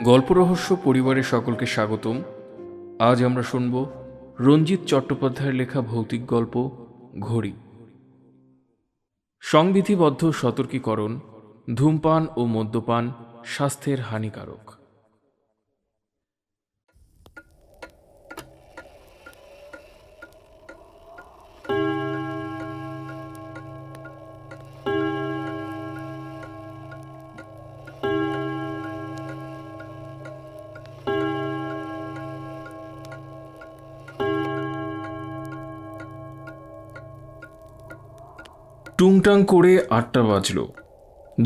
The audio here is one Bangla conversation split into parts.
গল্প রহস্য পরিবারের সকলকে স্বাগতম। আজ আমরা শুনব রঞ্জিত চট্টোপাধ্যায়ের লেখা ভৌতিক গল্প ঘড়ি। সংবিধিবদ্ধ সতর্কীকরণ: ধূমপান ও মদ্যপান স্বাস্থ্যের হানিকারক। টুংটাং করে 8টা বাজল।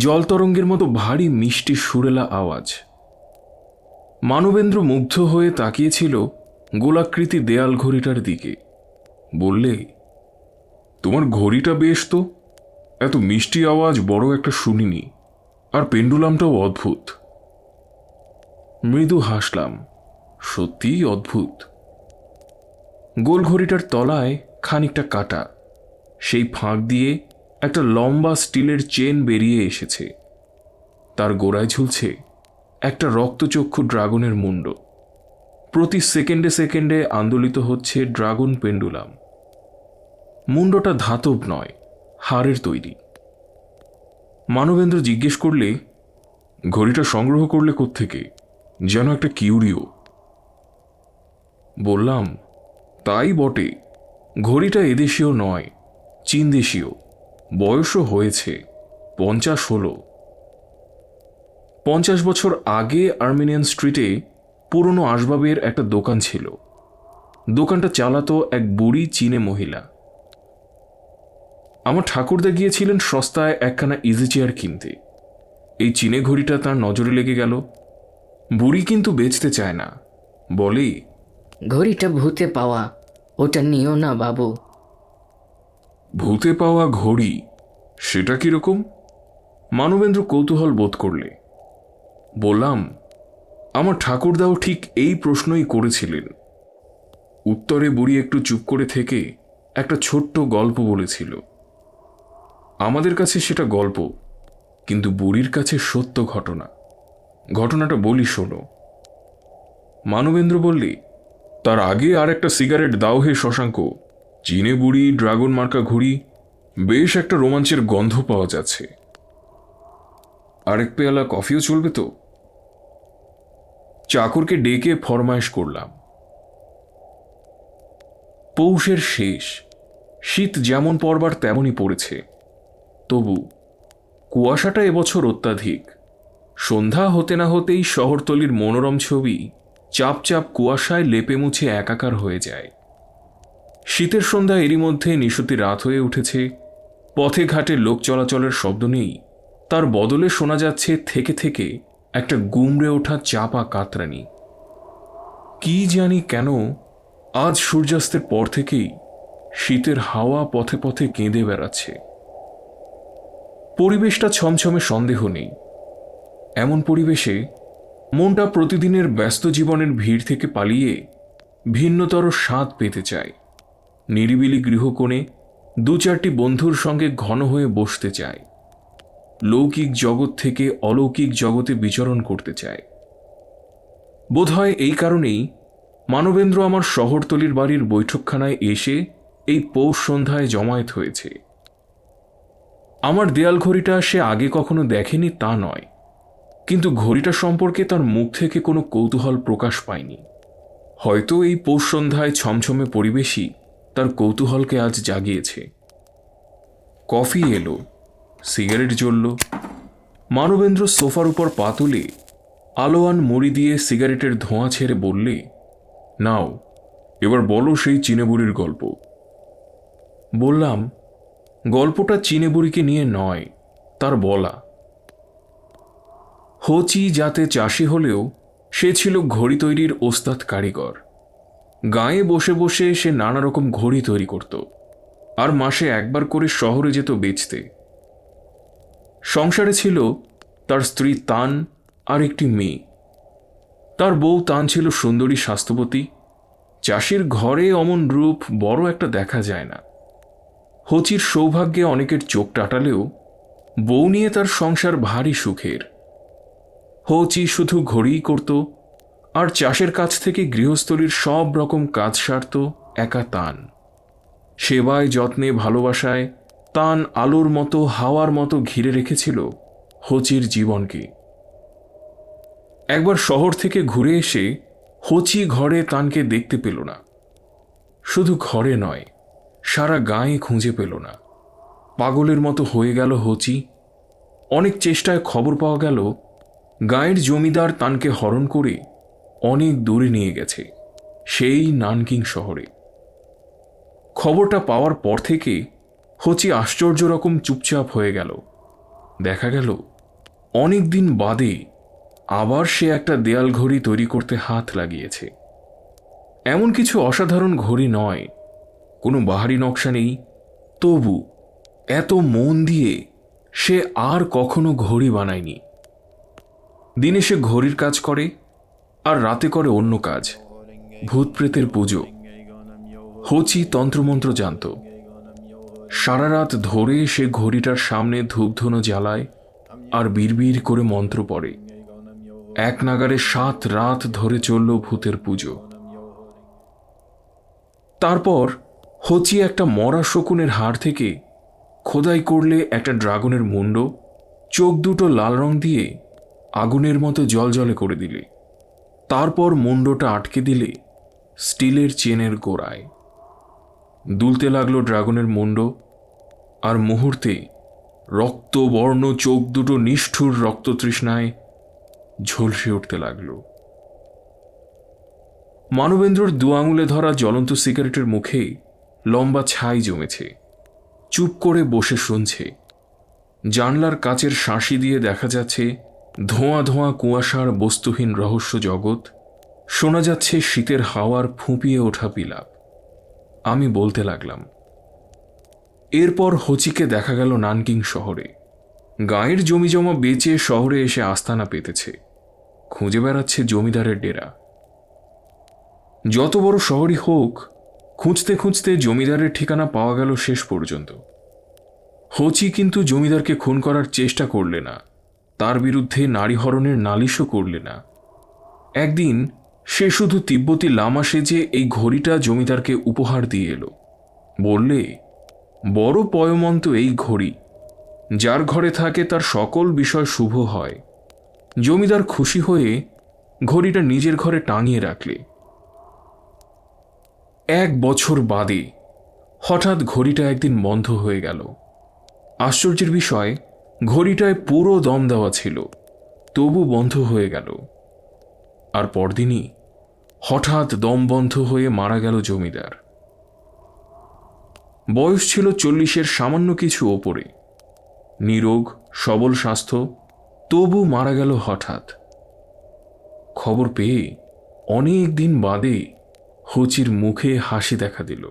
জলতরঙ্গের মতো ভারী মিষ্টি সুরেলা আওয়াজ। মানবেন্দ্র মুগ্ধ হয়ে তাকিয়েছিল গোলাকৃতি দেয়াল ঘড়িটার দিকে। বললে, তোমার ঘড়িটা বেশ তো, এত মিষ্টি আওয়াজ বড় একটা শুনিনি, আর পেন্ডুলামটাও অদ্ভুত। মৃদু হাসলাম, সত্যিই অদ্ভুত। গোল ঘড়িটার তলায় খানিকটা কাটা, সেই ফাঁক দিয়ে একটা লম্বা স্টিলের চেন বেরিয়ে এসেছে। তার গোড়ায় ঝুলছে একটা রক্তচক্ষু ড্রাগনের মুন্ড। প্রতি সেকেন্ডে সেকেন্ডে আন্দোলিত হচ্ছে ড্রাগন পেন্ডুলাম। মুন্ডটা ধাতব নয়, হাড়ের তৈরি। মানবেন্দ্র জিজ্ঞেস করলে, ঘড়িটা সংগ্রহ করলে কোত্থেকে? যেন একটা কিউরিও। বললাম, তাই বটে। ঘড়িটা এদেশীয় নয়, চীন দেশীয়। বয়সও হয়েছে 50 হলো। 50 বছর আগে আর্মেনিয়ান স্ট্রিটে পুরনো আসবাবের একটা দোকান ছিল। দোকানটা চালাতো এক বুড়ি চীনে মহিলা। আমার ঠাকুরদা গিয়েছিলেন সস্তায় একখানা ইজি চেয়ার কিনতে। এই চীনে ঘড়িটা তার নজরে লেগে গেল। বুড়ি কিন্তু বেচতে চায় না, বলে, ঘড়িটা ভূতে পাওয়া, ওটা নিও না বাবু। ভূতে পাওয়া ঘড়ি? সেটা কিরকম? মানবেন্দ্র কৌতূহল বোধ করলে। বললাম, আমার ঠাকুরদাও ঠিক এই প্রশ্নই করেছিলেন। উত্তরে বুড়ি একটু চুপ করে থেকে একটা ছোট্ট গল্প বলেছিল। আমাদের কাছে সেটা গল্প, কিন্তু বুড়ির কাছে সত্য ঘটনা। ঘটনাটা বলি, শোনো। মানবেন্দ্র বললে, তার আগে আর একটা সিগারেট দাও হে শশাঙ্ক। চীনে বুড়ি, ড্রাগন মার্কা ঘড়ি, বেশ একটা রোমাঞ্চের গন্ধ পাওয়া যাচ্ছে। আরেক পেয়ালা কফিও চলবে তো? চাকরকে ডেকে ফরমায়েশ করলাম। পৌষের শেষ, শীত যেমন পড়বার তেমনই পড়েছে। তবু কুয়াশাটা এবছর অত্যাধিক। সন্ধ্যা হতে না হতেই শহরতলির মনোরম ছবি চাপ চাপ কুয়াশায় লেপে মুছে একাকার হয়ে যায়। শীতের সন্ধ্যা এরই মধ্যে নিশুতি রাত হয়ে উঠেছে। পথে ঘাটে লোক চলাচলের শব্দ নেই, তার বদলে শোনা যাচ্ছে থেকে থেকে একটা গুমড়ে ওঠা চাপা কাতরানি। কি জানি কেন আজ সূর্যাস্তের পর থেকেই শীতের হাওয়া পথে পথে কেঁদে বেড়াচ্ছে। পরিবেশটা ছমছমে, সন্দেহ নেই। এমন পরিবেশে মনটা প্রতিদিনের ব্যস্ত জীবনের ভিড় থেকে পালিয়ে ভিন্নতর স্বাদ পেতে চায়। নিরিবিলি গৃহকোণে 2-4টি বন্ধুর সঙ্গে ঘন হয়ে বসতে চায়। লৌকিক জগৎ থেকে অলৌকিক জগতে বিচরণ করতে চায়। বোধহয় এই কারণেই মানবেন্দ্র আমার শহরতলির বাড়ির বৈঠকখানায় এসে এই পৌষ সন্ধ্যায় জমায়েত হয়েছে। আমার দেয়াল ঘড়িটা সে আগে কখনো দেখেনি তা নয়, কিন্তু ঘড়িটা সম্পর্কে তার মুখ থেকে কোনো কৌতূহল প্রকাশ পায়নি। হয়তো এই পৌষ সন্ধ্যায় ছমছমে পরিবেশই তার কৌতূহলকে আজ জাগিয়েছে। কফি এলো, সিগারেট জ্বলল। মানবেন্দ্র সোফার উপর পা তুলে আলোয়ান মুড়ি দিয়ে সিগারেটের ধোঁয়া ছেড়ে বললে, নাও এবার বলো সেই চীনে বুড়ির গল্প। বললাম, গল্পটা চীনে বুড়িকে নিয়ে নয়, তার বলা। হোচি জাতে চাষি হলেও সে ছিল ঘড়ি তৈরির ওস্তাদ কারিগর। গাঁয়ে বসে বসে সে নানা রকম ঘড়ি তৈরি করত, আর মাসে একবার করে শহরে যেত বেচতে। সংসারে ছিল তার স্ত্রী তান আর একটি মেয়ে। তার বউ তান ছিল সুন্দরী, স্বাস্থ্যবতী। চাষির ঘরে অমন রূপ বড় একটা দেখা যায় না। হোচির সৌভাগ্যে অনেকের চোখ টাটালেও বউ নিয়ে তার সংসার ভারী সুখের। হচি শুধু ঘড়িই করত, আর চাষের কাছ থেকে গৃহস্থলীর সব রকম কাজ সারত একা তান। সেবায় যত্নে ভালোবাসায় তান আলোর মতো হাওয়ার মতো ঘিরে রেখেছিল হচির জীবনকে। একবার শহর থেকে ঘুরে এসে হচি ঘরে তানকে দেখতে পেল না। শুধু ঘরে নয়, সারা গায়ে খুঁজে পেল না। পাগলের মতো হয়ে গেল হচি। অনেক চেষ্টায় খবর পাওয়া গেল গাঁয়ের জমিদার তানকে হরণ করে অনেক দূরে নিয়ে গেছে, সেই নানকিং শহরে। খবরটা পাওয়ার পর থেকে হচি আশ্চর্য রকম চুপচাপ হয়ে গেল। দেখা গেল অনেক দিন বাদে আবার সে একটা দেয়াল ঘড়ি তৈরি করতে হাত লাগিয়েছে। এমন কিছু অসাধারণ ঘড়ি নয়, কোনো বাহারি নকশা নেই, তবু এত মন দিয়ে সে আর কখনো ঘড়ি বানায়নি। দিনে সে ঘড়ির কাজ করে, আর রাতে করে অন্য কাজ, ভূত প্রেতের পুজো। হচি তন্ত্রমন্ত্র জানত। সারা রাত ধরে সে ঘড়িটার সামনে ধূপধুনো জ্বালায় আর বিড়বিড় করে মন্ত্র পড়ে। এক নাগারে 7 রাত ধরে চলল ভূতের পুজো। তারপর হচি একটা মরা শকুনের হাড় থেকে খোদাই করলে একটা ড্রাগনের মুন্ড, চোখ দুটো লাল রং দিয়ে আগুনের মতো জলজলে করে দিলে। তারপর মুন্ডটা আটকে দিলে স্টিলের চেনের গোড়ায়। দুলতে লাগলো ড্রাগনের মুন্ড, আর মুহূর্তে রক্তবর্ণ চোখ দুটো নিষ্ঠুর রক্ততৃষ্ণায় ঝলসে উঠতে লাগল। মানবেন্দ্রর 2 আঙুলে ধরা জ্বলন্ত সিগারেটের মুখে লম্বা ছাই জমেছে। চুপ করে বসে শুনছে। জানলার কাচের শাঁসি দিয়ে দেখা যাচ্ছে ধোঁয়া ধোঁয়া কুয়াশার বস্তুহীন রহস্য জগৎ। শোনা যাচ্ছে শীতের হাওয়ার ফুঁপিয়ে ওঠা বিলাপ। আমি বলতে লাগলাম। এরপর হচিকে দেখা গেল নানকিং শহরে। গাঁয়ের জমিজমা বেচে শহরে এসে আস্তানা পেতেছে। খুঁজে বেড়াচ্ছে জমিদারের ডেরা। যত বড় শহরই হোক, খুঁজতে খুঁজতে জমিদারের ঠিকানা পাওয়া গেল শেষ পর্যন্ত। হচি কিন্তু জমিদারকে খুন করার চেষ্টা করলে না, তার বিরুদ্ধে নারীহরণের নালিশও করলে না। একদিন সে শুধু তিব্বতী লামা সেজে এই ঘড়িটা জমিদারকে উপহার দিয়ে এলো। বললে, বড় পয়মন্ত এই ঘড়ি, যার ঘরে থাকে তার সকল বিষয় শুভ হয়। জমিদার খুশি হয়ে ঘড়িটা নিজের ঘরে টাঙিয়ে রাখলে। 1 বছর বাদে হঠাৎ ঘড়িটা একদিন বন্ধ হয়ে গেল। আশ্চর্যের বিষয়, ঘড়িটায় পুরো দম দেওয়া ছিল, তবু বন্ধ হয়ে গেল। আর পরদিনই হঠাৎ দম বন্ধ হয়ে মারা গেল জমিদার। বয়স ছিল 40-এর সামান্য কিছু ওপরে, নিরোগ সবল স্বাস্থ্য, তবু মারা গেল হঠাৎ। খবর পেয়ে অনেক দিন বাদে হচির মুখে হাসি দেখা দিল।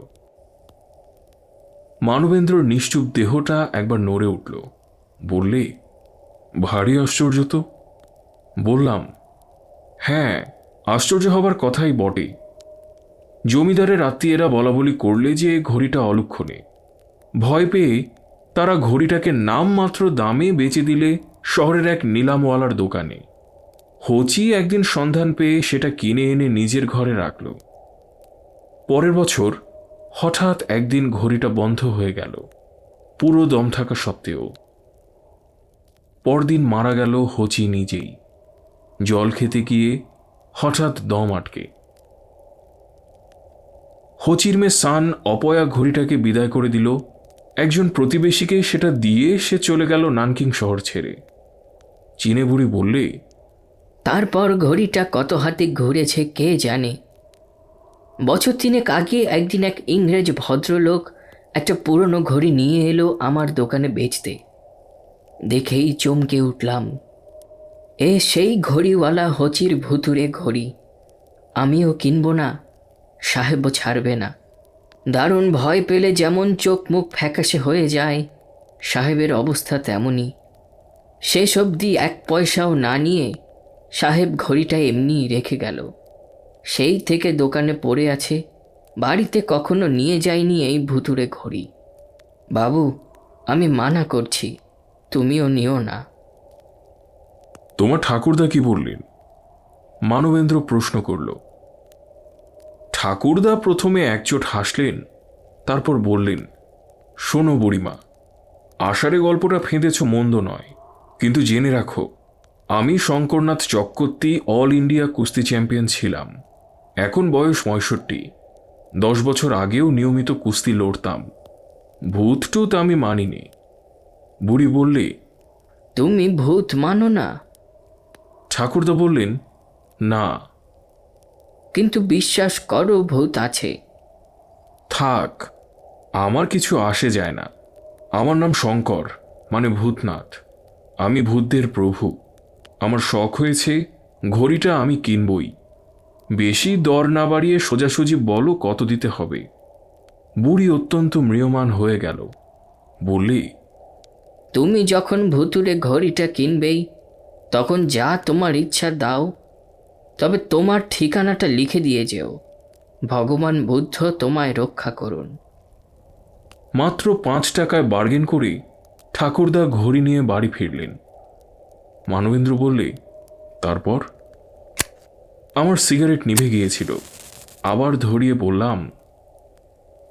মানবেন্দ্রর নিশ্চুপ দেহটা একবার নড়ে উঠল। বললে, ভারী আশ্চর্য তো। বললাম, হ্যাঁ, আশ্চর্য হবার কথাই বটে। জমিদারের আত্মীয়েরা বলাবলি করলে যে ঘড়িটা অলক্ষণে। ভয় পেয়ে তারা ঘড়িটাকে নামমাত্র দামে বেচে দিলে শহরের এক নিলামওয়ালার দোকানে। হচি একদিন সন্ধান পেয়ে সেটা কিনে এনে নিজের ঘরে রাখল। পরের বছর হঠাৎ একদিন ঘড়িটা বন্ধ হয়ে গেল, পুরো দম থাকা সত্ত্বেও। পরদিন মারা গেল হচি নিজেই, জল খেতে গিয়ে হঠাৎ দম আটকে। হচির মেয়ে সান অপয়া ঘড়িটাকে বিদায় করে দিল। একজন প্রতিবেশীকে সেটা দিয়ে সে চলে গেল নানকিং শহর ছেড়ে। চীনে বুড়ি বললে, তারপর ঘড়িটা কত হাতে ঘুরেছে কে জানে। বছর 3 আগে একদিন এক ইংরেজ ভদ্রলোক একটা পুরনো ঘড়ি নিয়ে এলো আমার দোকানে বেচতে। দেখেই চমকে উঠলাম। সেই ঘড়িওয়ালা হচির ভুতুরে ঘড়ি। আমিও কিনব না, সাহেবও ছাড়বে না। দারুণ ভয় পেলে যেমন চোখ মুখ ফ্যাকাশে হয়ে যায়, সাহেবের অবস্থা তেমনই। শেষ অবধি 1 পয়সাও না নিয়ে সাহেব ঘড়িটা এমনিই রেখে গেল। সেই থেকে দোকানে পড়ে আছে, বাড়িতে কখনো নিয়ে যায়নি এই ভুতুরে ঘড়ি। বাবু, আমি মানা করছি, তুমিও নিও না। তোমার ঠাকুরদা কি বললেন? মানবেন্দ্র প্রশ্ন করল। ঠাকুরদা প্রথমে একচোট হাসলেন, তারপর বললেন, শোনো বুড়িমা, আষাঢ়ে গল্পটা ফেঁদেছ মন্দ নয়, কিন্তু জেনে রাখো, আমি শঙ্করনাথ চক্রবর্তী অল ইন্ডিয়া কুস্তি চ্যাম্পিয়ন ছিলাম। এখন বয়স ৬৫। 10 বছর আগেও নিয়মিত কুস্তি লড়তাম। ভূত টুত আমি মানিনি। বুড়ি বললে, তুমি ভূত মানো না? ঠাকুরদা বললেন, না। কিন্তু বিশ্বাস করো ভূত আছে। থাক, আমার কিছু আসে যায় না। আমার নাম শঙ্কর, মানে ভূতনাথ। আমি ভূতদের প্রভু। আমার শখ হয়েছে ঘড়িটা আমি কিনবই। বেশি দর না বাড়িয়ে সোজাসুজি বলো কত দিতে হবে। বুড়ি অত্যন্ত ম্রিয়মাণ হয়ে গেল। বললে, তুমি যখন ভুতুরে ঘড়িটা কিনবেই, তখন যা তোমার ইচ্ছা দাও, তবে তোমার ঠিকানাটা লিখে দিয়ে যেও। ভগবান বুদ্ধ তোমায় রক্ষা করুন। মাত্র 5 টাকায় বার্গেন করে ঠাকুরদা ঘড়ি নিয়ে বাড়ি ফিরলেন। মানবেন্দ্র বললে, তারপর? আমার সিগারেট নিভে গিয়েছিল। আবার ধরিয়ে বললাম,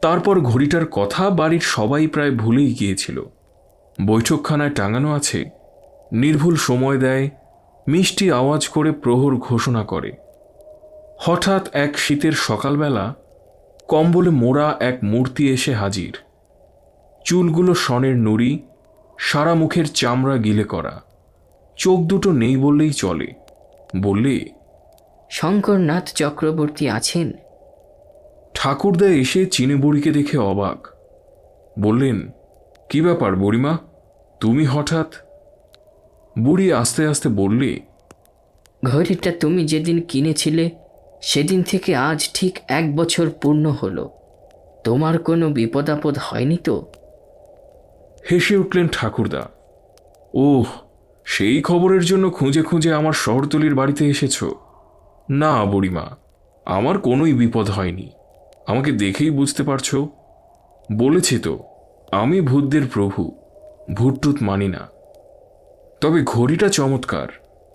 তারপর ঘড়িটার কথা বাড়ির সবাই প্রায় ভুলেই গিয়েছিল। বৈঠকখানায় টাঙানো আছে, নির্ভুল সময় দেয়, মিষ্টি আওয়াজ করে প্রহর ঘোষণা করে। হঠাৎ এক শীতের সকালবেলা কম্বলে মোড়া এক মূর্তি এসে হাজির। চুলগুলো সনের নুড়ি, সারা মুখের চামড়া গিলে করা, চোখ দুটো নেই বললেই চলে। বললে, শঙ্করনাথ চক্রবর্তী আছেন? ঠাকুরদা এসে চিনে বুড়িকে দেখে অবাক। বললেন, কি ব্যাপার বুড়িমা, তুমি হঠাৎ? বুড়ি আস্তে আস্তে বললে, ঘড়িটা তুমি যেদিন কিনেছিলে, সেদিন থেকে আজ ঠিক 1 বছর পূর্ণ হলো। তোমার কোনো বিপদ আপদ হয়নি তো? হেসে উঠলেন ঠাকুরদা। ওহ, সেই খবরের জন্য খুঁজে খুঁজে আমার শহরতলির বাড়িতে এসেছ? না বুড়িমা, আমার কোনোই বিপদ হয়নি। আমাকে দেখেই বুঝতে পারছো। বলেছি তো, আমি ভূতদের প্রভু, ভূতটুত মানি না। তবে ঘড়িটা চমৎকার,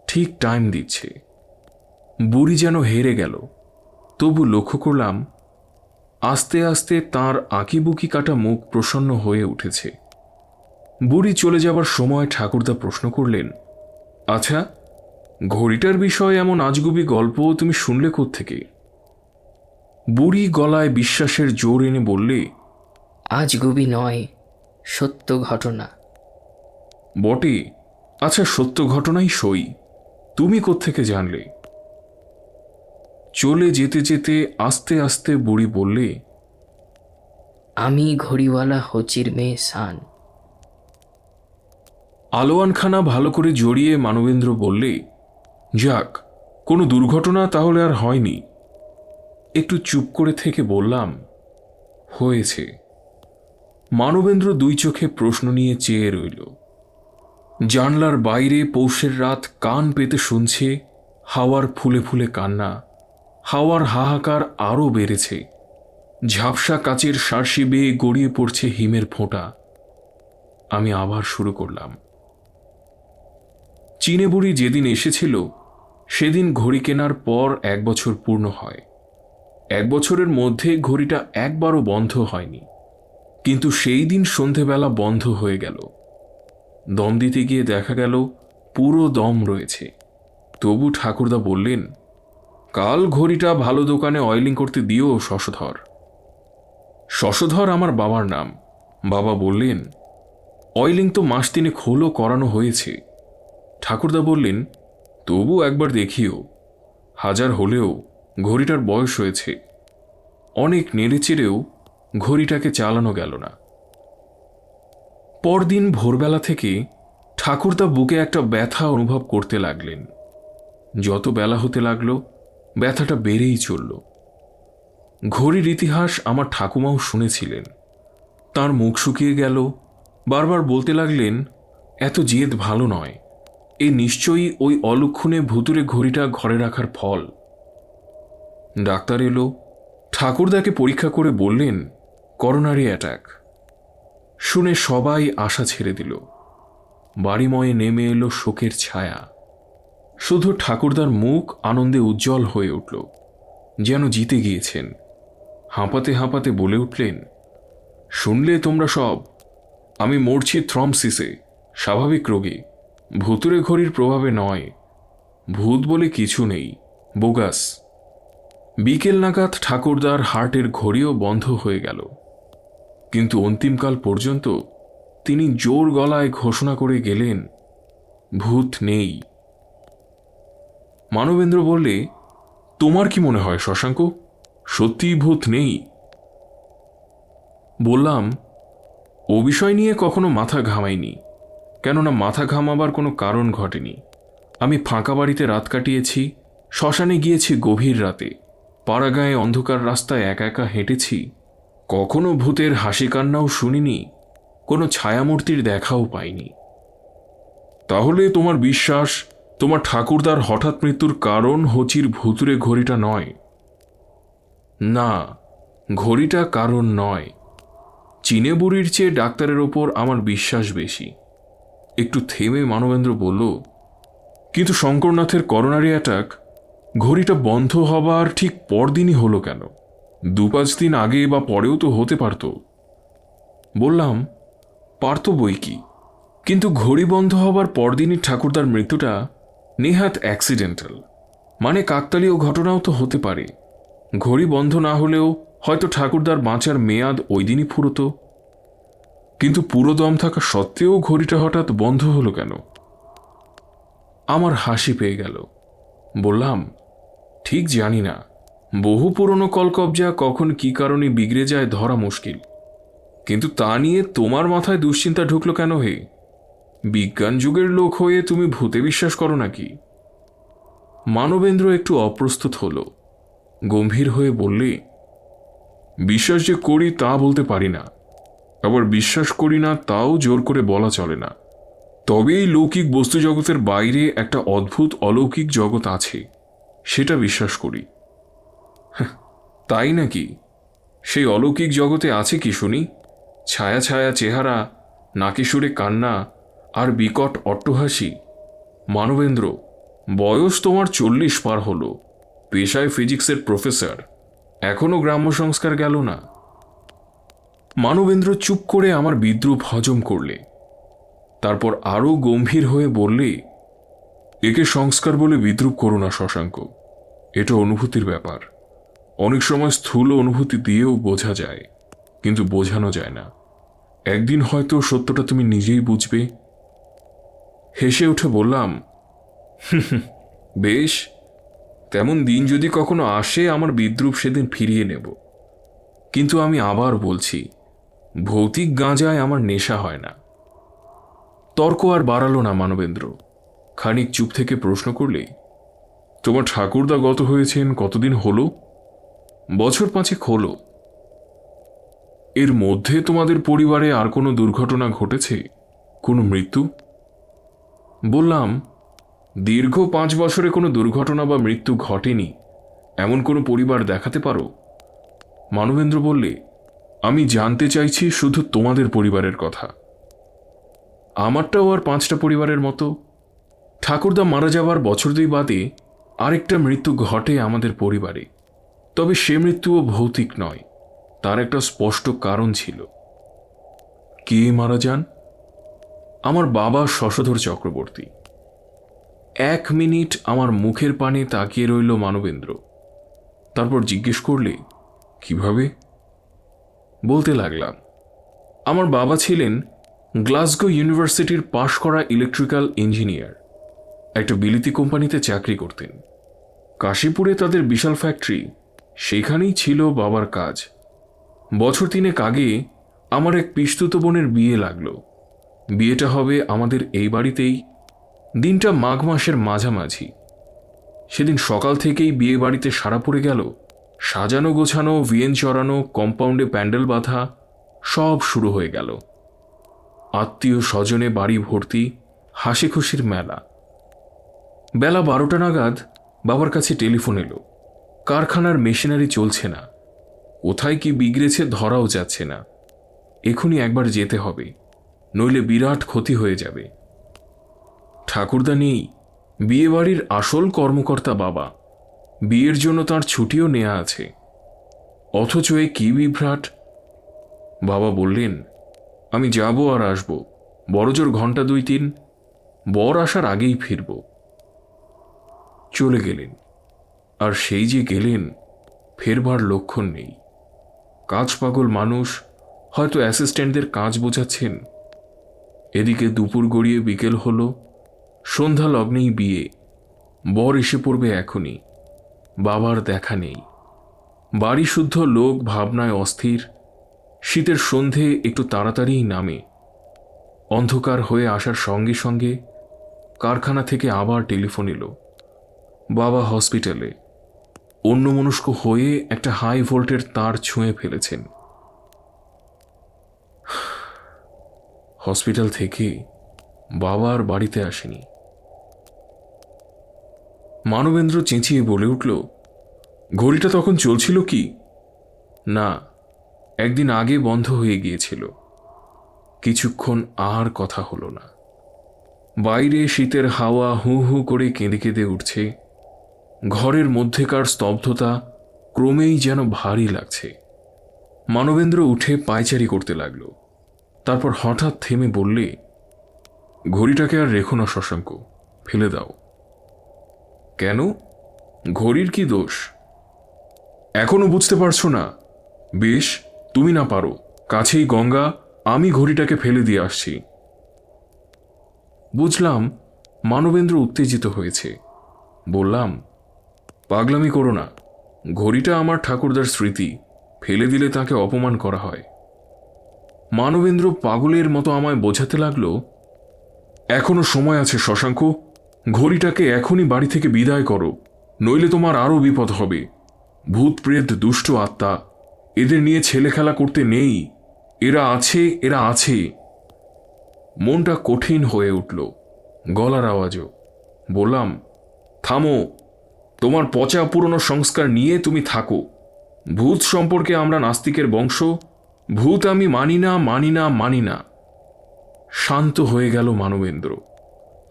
ঠিক টাইম দিচ্ছে। বুড়ি যেন হেরে গেল। তবু লক্ষ্য করলাম, আস্তে আস্তে তাঁর আঁকিবুকি কাটা মুখ প্রসন্ন হয়ে উঠেছে। বুড়ি চলে যাবার সময় ঠাকুরদা প্রশ্ন করলেন, আচ্ছা, ঘড়িটার বিষয়ে এমন আজগুবি গল্প তুমি শুনলে কোত্থেকে? বুড়ি গলায় বিশ্বাসের জোর এনে বললে, আজগুবি নয়, সত্য ঘটনা। বটে, আচ্ছা সত্য ঘটনাই সই। তুমি কোত্থেকে জানলে? চলে যেতে যেতে আস্তে আস্তে বুড়ি বললে, আমি ঘড়িওয়ালা হচির মেয়ে সান। আলোয়ানখানা ভালো করে জড়িয়ে মানবেন্দ্র বললে, যাক, কোনো দুর্ঘটনা তাহলে আর হয়নি। একটু চুপ করে থেকে বললাম, হয়েছে। মানবেন্দ্র 2 চোখে প্রশ্ন নিয়ে চেয়ে রইল। জানলার বাইরে পৌষের রাত কান পেতে শুনছে হাওয়ার ফুলে ফুলে কান্না। হাওয়ার হাহাকার আরও বেড়েছে। ঝাপসা কাচের শার্সি বেয়ে গড়িয়ে পড়ছে হিমের ফোঁটা। আমি আবার শুরু করলাম। চীনে বুড়ি যেদিন এসেছিল, সেদিন ঘড়ি কেনার পর 1 বছর পূর্ণ হয়। 1 বছরের মধ্যে ঘড়িটা একবারও বন্ধ হয়নি, কিন্তু সেই দিন সন্ধেবেলা বন্ধ হয়ে গেল। দম দিতে গিয়ে দেখা গেল পুরো দম রয়েছে। তবু ঠাকুরদা বললেন, কাল ঘড়িটা ভালো দোকানে অয়েলিং করতে দিও শশধর। শশধর আমার বাবার নাম। বাবা বললেন, অয়েলিং তো মাস 3 হলো করানো হয়েছে। ঠাকুরদা বললেন, তবু একবার দেখিও। হাজার হলেও ঘড়িটার বয়স হয়েছে। অনেক নেড়েচেড়েও ঘড়িটাকে চালানো গেল না। পরদিন ভোরবেলা থেকে ঠাকুরদা বুকে একটা ব্যথা অনুভব করতে লাগলেন। যত বেলা হতে লাগলো, ব্যথাটা বেড়েই চলল। ঘড়ির ইতিহাস আমার ঠাকুমাও শুনেছিলেন। তার মুখ শুকিয়ে গেল। বারবার বলতে লাগলেন, এত জেদ ভালো নয়। এ নিশ্চয়ই ওই অলক্ষণে ভুতুরে ঘড়িটা ঘরে রাখার ফল। ডাক্তার এলো। ঠাকুরদাকে পরীক্ষা করে বললেন, করোনারি অ্যাটাক। শুনে সবাই আশা ছেড়ে দিল। বাড়িময়ে নেমে এলো শোকের ছায়া। শুধু ঠাকুরদার মুখ আনন্দে উজ্জ্বল হয়ে উঠল, যেন জিতে গিয়েছেন। হাঁপাতে হাঁপাতে বলে উঠলেন, শুনলে তোমরা সব, আমি মরছি থ্রম্বসিসে, স্বাভাবিক রোগে, ভুতুরে ঘড়ির প্রভাবে নয়। ভূত বলে কিছু নেই, বোগাস। বিকেল নাগাদ ঠাকুরদার হার্টের ঘড়িও বন্ধ হয়ে গেল, কিন্তু অন্তিমকাল পর্যন্ত তিনি জোর গলায় ঘোষণা করে গেলেন, ভূত নেই। মানবেন্দ্র বললে, তোমার কি মনে হয় শশাঙ্ক, সত্যিই ভূত নেই? বললাম, ও বিষয় নিয়ে কখনো মাথা ঘামাইনি, কেননা মাথা ঘামাবার কোনো কারণ ঘটেনি। আমি ফাঁকা বাড়িতে রাত কাটিয়েছি, শ্মশানে গিয়েছি গভীর রাতে, পাড়াগাঁয়ে অন্ধকার রাস্তায় একা একা হেঁটেছি, কখনো ভূতের হাসি কান্নাও শুনিনি, কোনো ছায়ামূর্তির দেখাও পাইনি। তাহলে তোমার বিশ্বাস তোমার ঠাকুরদার হঠাৎ মৃত্যুর কারণ হচির ভুতুরে ঘড়িটা নয়? না, ঘড়িটা কারণ নয়। চীনে বুড়ির চেয়ে ডাক্তারের ওপর আমার বিশ্বাস বেশি। একটু থেমে মানবেন্দ্র বলল, কিন্তু শঙ্করনাথের করোনারি অ্যাটাক, ঘড়িটা বন্ধ হবার ঠিক পরদিনই হলো কেন? 2-5 দিন আগে বা পরেও তো হতে পারত। বললাম, পারত বই কি, কিন্তু ঘড়ি বন্ধ হবার পরদিনই ঠাকুরদার মৃত্যুটা নেহাত অ্যাক্সিডেন্টাল, মানে কাকতালীয় ঘটনাও তো হতে পারে। ঘড়ি বন্ধ না হলেও হয়তো ঠাকুরদার বাঁচার মেয়াদ ওই দিনই ফুরোতো। কিন্তু পুরো দম থাকা সত্ত্বেও ঘড়িটা হঠাৎ বন্ধ হলো কেন? আমার হাসি পেয়ে গেল। বললাম, ঠিক জানি না, বহু পুরনো কলকবজা কখন কি কারণে বিগড়ে যায় ধরা মুশকিল। কিন্তু তা নিয়ে তোমার মাথায় দুশ্চিন্তা ঢুকলো কেন হে? বিজ্ঞান যুগের লোক হয়ে তুমি ভূতে বিশ্বাস করো নাকি? মানবেন্দ্র একটু অপ্রস্তুত হল, গম্ভীর হয়ে বললে, বিশ্বাস যে করি তা বলতে পারি না, আবার বিশ্বাস করি না তাও জোর করে বলা চলে না। তবে এই লৌকিক বস্তু জগতের বাইরে একটা অদ্ভুত অলৌকিক জগৎ আছে, সেটা বিশ্বাস করি। তাই নাকি? সেই অলৌকিক জগতে আছে কি শুনি? ছায়া ছায়া চেহারা, নাকি সুরে কান্না, আর বিকট অট্টহাসি। মানবেন্দ্র, বয়স তোমার 40 পার হলো, পেশায় ফিজিক্সের প্রফেসর, এখনো গ্রাম্য সংস্কার গেল না। মানবেন্দ্র চুপ করে আমার বিদ্রূপ হজম করলে, তারপর আরও গম্ভীর হয়ে বললে, একে সংস্কার বলে বিদ্রূপ করো না শশাঙ্ক, এটা অনুভূতির ব্যাপার। অনেক সময় স্থূল অনুভূতি দিয়েও বোঝা যায়, কিন্তু বোঝানো যায় না। একদিন হয়তো সত্যটা তুমি নিজেই বুঝবে। হেসে উঠে বললাম, বেশ, তেমন দিন যদি কখনো আসে আমার বিদ্রূপ সেদিন ফিরিয়ে নেব। কিন্তু আমি আবার বলছি, ভৌতিক গাঁজায় আমার নেশা হয় না। তর্ক আর বাড়ালো না মানবেন্দ্র, খানিক চুপ থেকে প্রশ্ন করলে, তোমার ঠাকুরদা গত হয়েছেন কতদিন হলো? 5 বছর হলো। এর মধ্যে তোমাদের পরিবারে আর কোনো দুর্ঘটনা ঘটেছে, কোনো মৃত্যু? বললাম, দীর্ঘ 5 বছরে কোনো দুর্ঘটনা বা মৃত্যু ঘটেনি এমন কোনো পরিবার দেখাতে পারো? মানবেন্দ্র বললে, আমি জানতে চাইছি শুধু তোমাদের পরিবারের কথা। আমারটাও আর 5টা পরিবারের মতো। ঠাকুরদা মারা যাওয়ার বছর 2 বাদে আরেকটা মৃত্যু ঘটে আমাদের পরিবারে, তবে সে মৃত্যুও ভৌতিক নয়, তার একটা স্পষ্ট কারণ ছিল। কে মারা যান? আমার বাবা শশধর চক্রবর্তী। 1 মিনিট আমার মুখের পানে তাকিয়ে রইল মানবেন্দ্র, তারপর জিজ্ঞেস করলে, কিভাবে? বলতে লাগলাম, আমার বাবা ছিলেন গ্লাসগো ইউনিভার্সিটির পাশ করা ইলেকট্রিক্যাল ইঞ্জিনিয়ার, একটা বিলিতি কোম্পানিতে চাকরি করতেন। কাশীপুরে তাদের বিশাল ফ্যাক্টরি, সেখানেই ছিল বাবার কাজ। বছর 3 আগে আমার এক পিস্তুত বোনের বিয়ে লাগলো। বিয়েটা হবে আমাদের এই বাড়িতেই। দিনটা মাঘ মাসের মাঝামাঝি। সেদিন সকাল থেকেই বিয়ে বাড়িতে সাড়া পড়ে গেল। সাজানো গোছানো, ভিয়েন চড়ানো, কম্পাউন্ডে প্যান্ডেল বাঁধা, সব শুরু হয়ে গেল। আত্মীয় স্বজনে বাড়ি ভর্তি, হাসি খুশির মেলা। বেলা 12টা নাগাদ বাবার কাছে টেলিফোন এলো, কারখানার মেশিনারি চলছে না, কোথায় কি বিগড়েছে ধরাও যাচ্ছে না, এখনই একবার যেতে হবে, নইলে বিরাট ক্ষতি হয়ে যাবে। ঠাকুরদা নেই, বিয়েবাড়ির আসল কর্মকর্তা বাবা, বিয়ের জন্য তার ছুটিও নেওয়া আছে, অথচ এ কি বিভ্রাট। বাবা বললেন, আমি যাব আর আসব, বড়জোর ঘন্টা 2-3, বর আসার আগেই ফিরব। চলে গেলেন, আর সেই যে গেলেন, ফেরবার লক্ষণ নেই। কাজ পাগল মানুষ, হয়তো অ্যাসিস্ট্যান্টদের কাজ বোঝাচ্ছেন। এদিকে দুপুর গড়িয়ে বিকেল হলো, সন্ধ্যা লগ্নেই বিয়ে, বর এসে পড়বে এখনই, বাবার দেখা নেই। বাড়ি শুদ্ধ লোক ভাবনায় অস্থির। শীতের সন্ধে একটু তাড়াতাড়িই নামে। অন্ধকার হয়ে আসার সঙ্গে সঙ্গে কারখানা থেকে আবার টেলিফোন এলো, বাবা হসপিটালে, অন্যমনস্ক হয়ে একটা হাই ভোল্টের তার ছুঁয়ে ফেলেছেন। হসপিটাল থেকে বাবা আর বাড়িতে আসেনি। মানবেন্দ্র চেঁচিয়ে বলে উঠল, ঘড়িটা তখন চলছিল কি? না, একদিন আগে বন্ধ হয়ে গিয়েছিল। কিছুক্ষণ আর কথা হলো না। বাইরে শীতের হাওয়া হু হু করে কেঁদে কেঁদে উঠছে। ঘরের মধ্যেকার স্তব্ধতা ক্রমেই যেন ভারী লাগছে। মানবেন্দ্র উঠে পায়চারি করতে লাগল। তারপর হঠাৎ থেমে বললে, ঘড়িটাকে আর রেখো না শশাঙ্ক, ফেলে দাও। কেন? ঘড়ির কি দোষ? এখনো বুঝতে পারছো না? বেশ, তুমি না পারো, কাছেই গঙ্গা, আমি ঘড়িটাকে ফেলে দিয়ে আসছি। বুঝলাম মানবেন্দ্র উত্তেজিত হয়েছে। বললাম, পাগলামি করো না, ঘড়িটা আমার ঠাকুরদার স্মৃতি, ফেলে দিলে তাকে অপমান করা হয়। মানবেন্দ্র পাগলের মতো আমায় বোঝাতে লাগলো, এখনো সময় আছে শশাঙ্ক, ঘড়িটাকে এখনই বাড়ি থেকে বিদায় করো, নইলে তোমার আরও বিপদ হবে। ভূত প্রেত দুষ্ট আত্মা, এদের নিয়ে ছেলে খেলা করতে নেই, এরা আছে, এরা আছে। মনটা কঠিন হয়ে উঠল, গলার আওয়াজও। বললাম, থামো, তোমার পচা পুরনো সংস্কার নিয়ে তুমি থাকো। ভূত সম্পর্কে আমরা নাস্তিকের বংশ, ভূত আমি মানি না, মানি না, মানি না। শান্ত হয়ে গেল মানবেন্দ্র।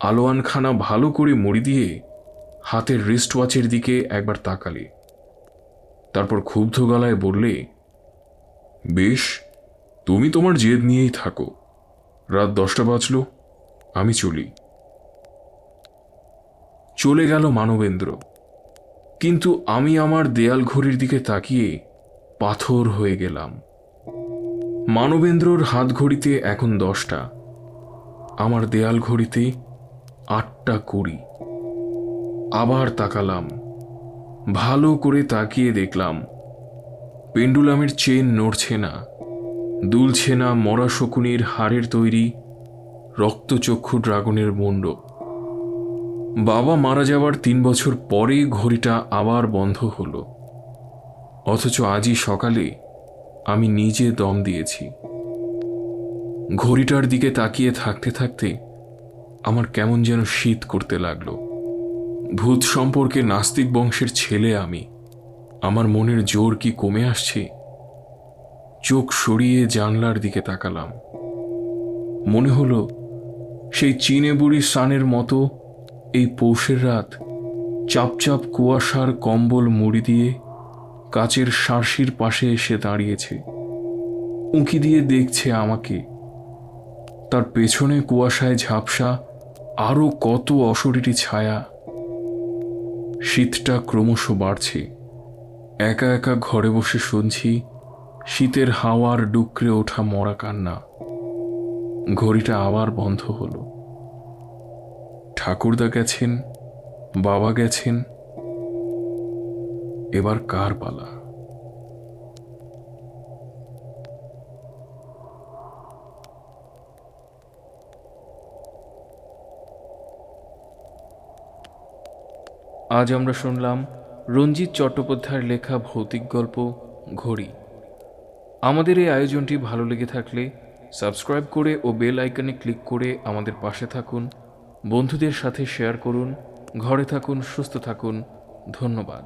আলোয়ানখানা ভালো করে মুড়ি দিয়ে হাতের রিস্ট ওয়াচের দিকে একবার তাকালে, তারপর ক্ষুব্ধ গলায় বললে, বেশ, তুমি তোমার জেদ নিয়েই থাকো, রাত 10টা বাজল, আমি চলি। চলে গেল মানবেন্দ্র, কিন্তু আমি আমার দেয়াল ঘড়ির দিকে তাকিয়ে পাথর হয়ে গেলাম। মানবেন্দ্রর হাত ঘড়িতে এখন 10টা, আমার দেয়াল ঘড়িতে 8:20। আবার তাকালাম, ভালো করে তাকিয়ে দেখলাম পেন্ডুলামের চেন নড়ছে না, দুলছে না মরা শকুনির হাড়ের তৈরি রক্তচক্ষু ড্রাগনের মুন্ড। বাবা মারা যাওয়ার 3 বছর পরে ঘড়িটা আবার বন্ধ হলো, অথচ আজই সকালে আমি নিজে দম দিয়েছি। ঘড়িটার দিকে তাকিয়ে থাকতে থাকতে আমার কেমন যেন শীত করতে লাগলো। ভূত সম্পর্কে নাস্তিক বংশের ছেলে আমি, আমার মনের জোর কি কমে আসছে? চোখ সরিয়ে জানলার দিকে তাকালাম। মনে হলো সেই চীনে বুড়ি সানের মতো এই পৌষের রাত চাপচাপ কুয়াশার কম্বল মুড়ি দিয়ে কাচের শার্সির পাশে এসে দাঁড়িয়েছে, উঁকি দিয়ে দেখছে আমাকে। তার পেছনে কুয়াশায় ঝাপসা আরো কত অশরীরী ছায়া। শীতটা ক্রমশ বাড়ছে। একা একা ঘরে বসে শুনছি শীতের হাওয়ার ডুকরে ওঠা মরা কান্না। ঘড়িটা আবার বন্ধ হলো। ঠাকুরদা গেছেন, বাবা গেছেন, এবার কার পালা? আজ আমরা শুনলাম রঞ্জিত চট্টোপাধ্যায়ের লেখা ভৌতিক গল্প ঘড়ি। আমাদের এই আয়োজনটি ভালো লেগে থাকলে সাবস্ক্রাইব করে ও বেল আইকনে ক্লিক করে আমাদের পাশে থাকুন, বন্ধুদের সাথে শেয়ার করুন। ঘরে থাকুন, সুস্থ থাকুন। ধন্যবাদ।